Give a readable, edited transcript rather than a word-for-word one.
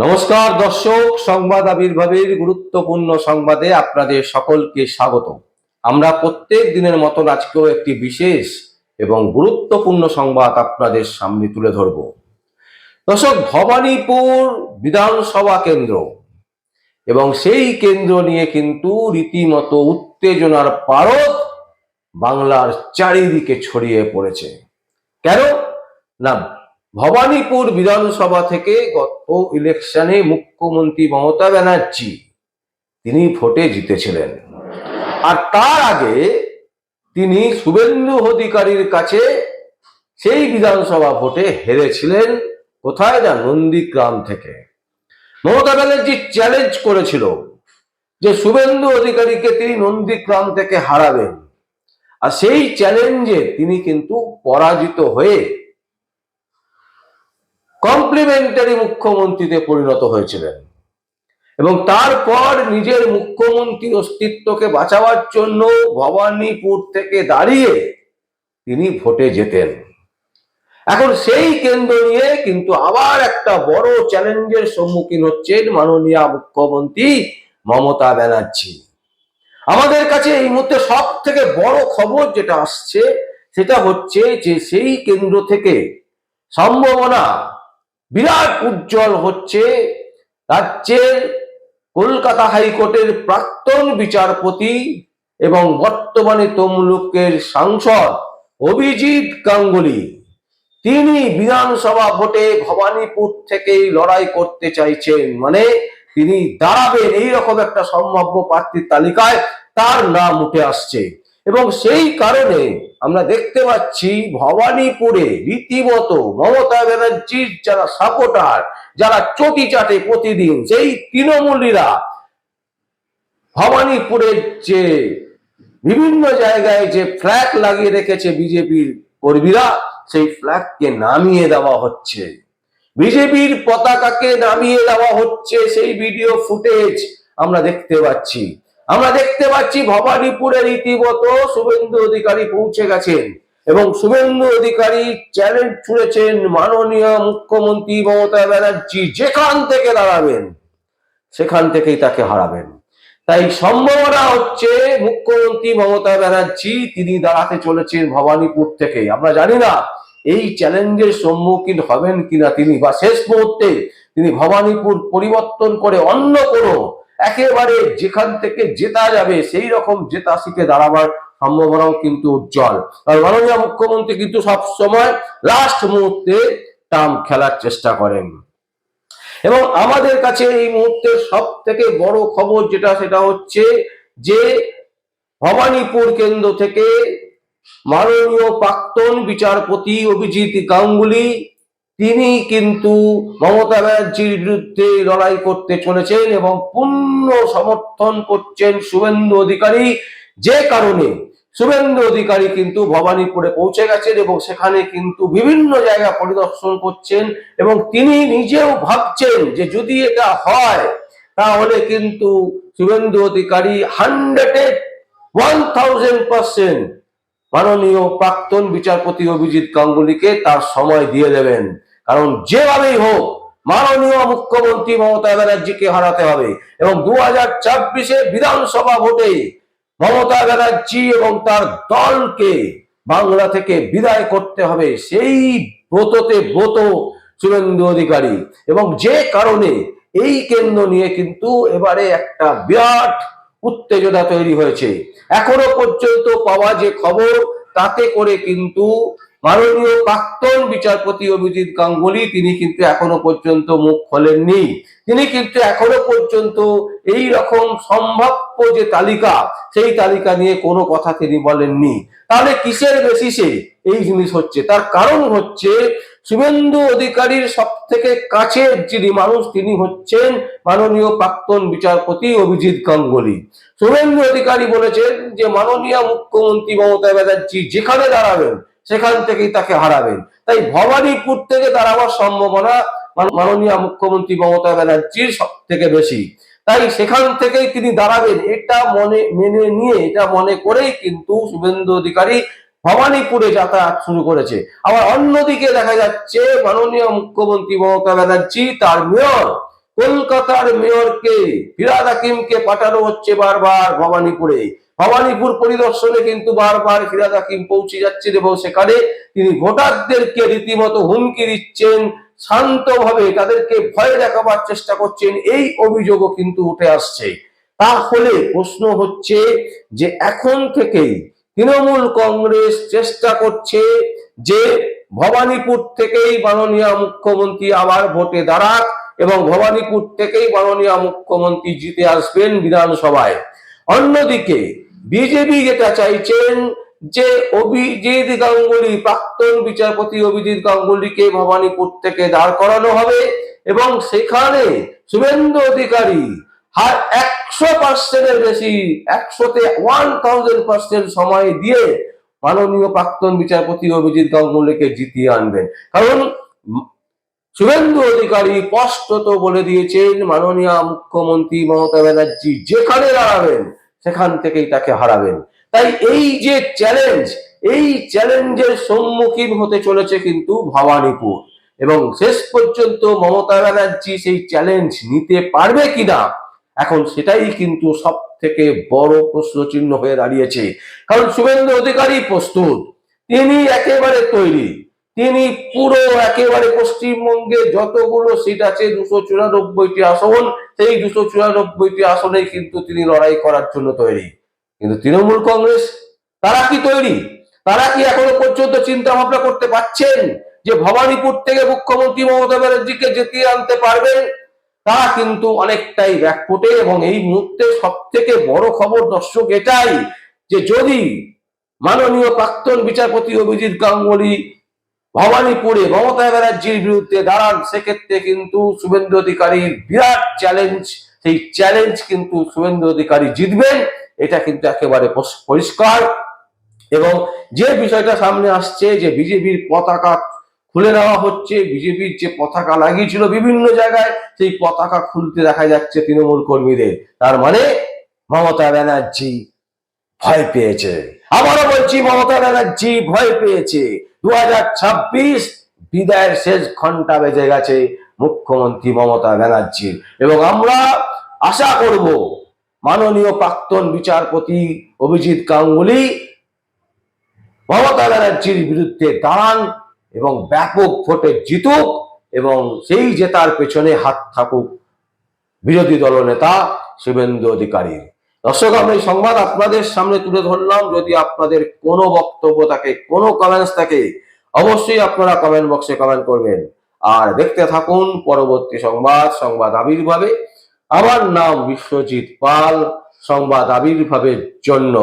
নমস্কার দর্শক, সংবাদ আবির্ভাবের গুরুত্বপূর্ণ সংবাদে আপনাদের সকলকে স্বাগত। আমরা প্রত্যেক দিনের মতন আজকেও একটি বিশেষ এবং গুরুত্বপূর্ণ সংবাদ আপনাদের সামনে তুলে ধরব। দর্শক, ভবানীপুর বিধানসভা কেন্দ্র এবং সেই কেন্দ্র নিয়ে কিন্তু রীতিমতো উত্তেজনার পারদ বাংলার চারিদিকে ছড়িয়ে পড়েছে। কেন না, ভবানীপুর বিধানসভা থেকে গত ইলেকশনে মুখ্যমন্ত্রী মমতা ব্যানার্জি তিনি ভোটে জিতেছিলেন, আর তার আগে তিনি শুভেন্দু অধিকারীর কাছে সেই বিধানসভা ভোটে হেরেছিলেন। কোথায় না, নন্দীগ্রাম থেকে। মমতা ব্যানার্জি চ্যালেঞ্জ করেছিল যে শুভেন্দু অধিকারীকে তিনি নন্দীগ্রাম থেকে হারাবেন, আর সেই চ্যালেঞ্জে তিনি কিন্তু পরাজিত হয়ে কমপ্লিমেন্টারি মুখ্যমন্ত্রীতে পরিণত হয়েছিলেন এবং তারপর নিজের মুখ্যমন্ত্রী অস্তিত্বকে বাঁচাবার জন্য ভবানীপুর থেকে দাঁড়িয়ে তিনি ভোটে জেতেন। এখন সেই কেন্দ্র নিয়ে কিন্তু আবার একটা বড় চ্যালেঞ্জের সম্মুখীন হচ্ছেন মাননীয় মুখ্যমন্ত্রী মমতা ব্যানার্জি। আমাদের কাছে এই মুহূর্তে সব থেকে বড় খবর যেটা আসছে সেটা হচ্ছে যে সেই কেন্দ্র থেকে সম্ভাবনা বিরাট উজ্জ্বল হচ্ছে রাজ্যের কলকাতা হাইকোর্টের প্রাক্তন বিচারপতি এবং বর্তমানে তমলুকের সাংসদ অভিজিৎ গাঙ্গুলি। তিনি বিধানসভা ভোটে ভবানীপুর থেকেই লড়াই করতে চাইছেন, মানে তিনি দাঁড়াবেন, এইরকম একটা সম্ভাব্য প্রার্থীর তালিকায় তার নাম উঠে আসছে। এবং সেই কারণে আমরা দেখতে পাচ্ছি ভবানীপুরে রীতিমতো মমতা ব্যানার্জির যারা সাপোর্টার, যারা চটি চাটে প্রতিদিন, সেই তৃণমূলীরা ভবানীপুরের যে বিভিন্ন জায়গায় যে ফ্ল্যাগ লাগিয়ে রেখেছে বিজেপির কর্মীরা, সেই ফ্ল্যাগকে নামিয়ে দেওয়া হচ্ছে, বিজেপির পতাকাকে নামিয়ে দেওয়া হচ্ছে। সেই ভিডিও ফুটেজ আমরা দেখতে পাচ্ছি। আমরা দেখতে পাচ্ছি ভবানীপুরে রীতিমতো শুভেন্দু অধিকারী পৌঁছে গেছেন এবং শুভেন্দু অধিকারী চ্যালেঞ্জ ছুড়েছেন মাননীয় মুখ্যমন্ত্রী মমতা ব্যানার্জি যেখান থেকে দাঁড়াবেন সেখান থেকেই তাকে হারাবেন। তাই সম্ভাবনা হচ্ছে মুখ্যমন্ত্রী মমতা ব্যানার্জি তিনি দাঁড়াতে চলেছেন ভবানীপুর থেকে। আমরা জানি না এই চ্যালেঞ্জের সম্মুখীন হবেন কিনা তিনি, বা শেষ মুহূর্তে তিনি ভবানীপুর পরিবর্তন করে অন্য কোনো একেবারে যেখান থেকে জেতা যাবে সেই রকম জেতা সিটে দাঁড়াবার সম্ভাবনাও কিন্তু উজ্জ্বল। আর মাননীয় মুখ্যমন্ত্রী কিন্তু সব সময় লাস্ট মুহূর্তে টার্ম খেলার চেষ্টা করেন। এবং আমাদের কাছে এই মুহূর্তে সব থেকে বড় খবর যেটা, সেটা হচ্ছে যে ভবানীপুর কেন্দ্র থেকে মাননীয় প্রাক্তন বিচারপতি অভিজিৎ গাঙ্গুলি তিনি কিন্তু মমতা ব্যানার্জির বিরুদ্ধে লড়াই করতে চলেছেন এবং পূর্ণ সমর্থন করছেন শুভেন্দু অধিকারী। যে কারণে শুভেন্দু অধিকারী কিন্তু ভবানীপুরে পৌঁছে গেছেন এবং সেখানে কিন্তু বিভিন্ন জায়গা পরিদর্শন করছেন এবং তিনি নিজেও ভাবছেন যে যদি এটা হয় তাহলে কিন্তু শুভেন্দু অধিকারী 1000% মাননীয় প্রাক্তন বিচারপতি অভিজিৎ গাঙ্গুলিকে তার সময় দিয়ে দেবেন। কারণ যেভাবেই হোক মাননীয় মুখ্যমন্ত্রী মমতা ব্যানার্জিকে হারাতে হবে এবং 2024 বিধানসভা ভোটে মমতা ব্যানার্জি এবং তার দলকে বাংলা থেকে বিদায় করতে হবে, সেই ব্রততে ব্রত শুভেন্দু অধিকারী। এবং যে কারণে এই কেন্দ্র নিয়ে কিন্তু এবারে একটা বিরাট উত্তেজনা তৈরি হয়েছে। এখনো পর্যন্ত পাওয়া যে খবর তাতে করে কিন্তু মাননীয় প্রাক্তন বিচারপতি অভিজিৎ গাঙ্গুলি তিনি কিন্তু এখনো পর্যন্ত মুখ খোলেননি। তিনি কিন্তু এখনো পর্যন্ত এই রকম সম্ভাব্য যে তালিকা সেই তালিকা নিয়ে কোনো কথা তিনি বলেননি। তাহলে কিসের বেসিসে এই জিনিস হচ্ছে? তার কারণ হচ্ছে শুভেন্দু অধিকারীর সব থেকে কাছের যিনি মানুষ তিনি হচ্ছেন মাননীয় প্রাক্তন বিচারপতি অভিজিৎ গাঙ্গুলি। শুভেন্দু অধিকারী বলেছেন যে মাননীয় মুখ্যমন্ত্রী মমতা ব্যানার্জি যেখানে দাঁড়াবেন সেখান থেকেই তাকে হারাবেন। তাই ভবানীপুর থেকে দাঁড়াবার সম্ভাবনা মাননীয় মুখ্যমন্ত্রী মমতা ব্যানার্জির সব থেকে বেশি। তাই সেখান থেকেই তিনি দাঁড়াবেন এটা মেনে নিয়ে, এটা মনে করেই কিন্তু শুভেন্দু অধিকারী ভবানীপুরে যাতায়াত শুরু করেছে। আবার অন্যদিকে দেখা যাচ্ছে মাননীয় মুখ্যমন্ত্রী মমতা ব্যানার্জি তার মেয়র কলকাতার মেয়রকে ফিরহাদ হাকিমকে পাঠানো হচ্ছে বারবার ভবানীপুরে। ভবানীপুর পরিদর্শনে কিন্তু বারবার ফিরহাদ হাকিম পৌঁছে যাচ্ছেন এবং সেখানে তিনি ভোটারদেরকে রীতিমতো হুমকি দিচ্ছেন, শান্তভাবে তাদেরকে ভয় দেখাবার চেষ্টা করছেন, এই অভিযোগও কিন্তু উঠে আসছে। তাহলে প্রশ্ন হচ্ছে যে এখন থেকেই তৃণমূল কংগ্রেস চেষ্টা করছে যে ভবানীপুর থেকেই মাননীয় মুখ্যমন্ত্রী আবার ভোটে দাঁড়াক এবং ভবানীপুর থেকেই মাননীয় মুখ্যমন্ত্রী জিতে আসবেন বিধানসভায়। অন্যদিকে বিজেপি যেটা চাইছেন যে অভিজিৎ গাঙ্গুলি, প্রাক্তন বিচারপতি অভিজিৎ গাঙ্গুলিকে ভবানীপুর থেকে দাঁড় করানো হবে এবং সেখানে শুভেন্দু অধিকারী 100%-এর বেশি, 100-তে 1000% সময় দিয়ে মাননীয় প্রাক্তন বিচারপতি অভিজিৎ গাঙ্গুলিকে জিতিয়ে আনবেন। কারণ শুভেন্দু অধিকারী স্পষ্টত বলে দিয়েছেন মাননীয় মুখ্যমন্ত্রী মমতা ব্যানার্জি যেখানে দাঁড়াবেন সেখান থেকেই তাকে হারাবেন। তাই এই যে চ্যালেঞ্জ, এই চ্যালেঞ্জের সম্মুখীন হতে চলেছে কিন্তু ভবানীপুর এবং শেষ পর্যন্ত মমতা ব্যানার্জি সেই চ্যালেঞ্জ নিতে পারবে কিনা এখন সেটাই কিন্তু সব থেকে বড় প্রশ্ন চিহ্ন হয়ে দাঁড়িয়েছে। কারণ শুভেন্দু অধিকারী প্রস্তুত, তিনি একেবারে তৈরি, তিনি পুরো একেবারে পশ্চিমবঙ্গে যতগুলো সিট আছে 294টি আসন, সেই 294টি আসনে কিন্তু তিনি লড়াই করার জন্য তৈরি। কিন্তু তৃণমূল কংগ্রেস তারা কি তৈরি? তারা কি এখনো পর্যন্ত চিন্তা ভাবনা করতে পারছেন যে ভবানীপুর থেকে মুখ্যমন্ত্রী মমতা ব্যানার্জিকে জিতিয়ে আনতে পারবেন? তারা কিন্তু অনেকটাই ব্যাকফুটে এবং এই মুহূর্তে সব থেকে বড় খবর দর্শক এটাই যে যদি মাননীয় প্রাক্তন বিচারপতি অভিজিৎ গাঙ্গুলি ভবানীপুরে মমতা ব্যানার্জির বিরুদ্ধে দাঁড়ান, সেক্ষেত্রে কিন্তু শুভেন্দু অধিকারীর বিরাট চ্যালেঞ্জ, সেই চ্যালেঞ্জ কিন্তু শুভেন্দু অধিকারী জিতবেন, এটা কিন্তু একেবারে পরিষ্কার। এবং যে বিষয়টা সামনে আসছে যে বিজেপির পতাকা খুলে নেওয়া হচ্ছে, বিজেপির যে পতাকা লাগিয়েছিল বিভিন্ন জায়গায় সেই পতাকা খুলতে দেখা যাচ্ছে তৃণমূল কর্মীদের, তার মানে মমতা ব্যানার্জি ভয় পেয়েছে। আবারও বলছি, মমতা ব্যানার্জি ভয় পেয়েছে। 2026 বিদায়ের শেষ ঘন্টা বেজে গেছে মুখ্যমন্ত্রী মমতা ব্যানার্জির এবং আমরা আশা করব মাননীয় প্রাক্তন বিচারপতি অভিজিৎ গাঙ্গুলি মমতা ব্যানার্জির বিরুদ্ধে দাঁড়ান এবং ব্যাপক ভোটে জিতুক এবং সেই জেতার পেছনে হাত থাকুক বিরোধী দলনেতা শুভেন্দু অধিকারীর। দর্শক, আমরা এই সংবাদ আপনাদের সামনে তুলে ধরলাম। যদি আপনাদের কোনো বক্তব্য থাকে, কোনো কমেন্টস থাকে, অবশ্যই আপনারা কমেন্ট বক্সে কমেন্ট করবেন। আর দেখতে থাকুন পরবর্তী সংবাদ আবির্ভাবে। আমার নাম বিশ্বজিৎ পাল, সংবাদ আবির্ভাবের জন্য।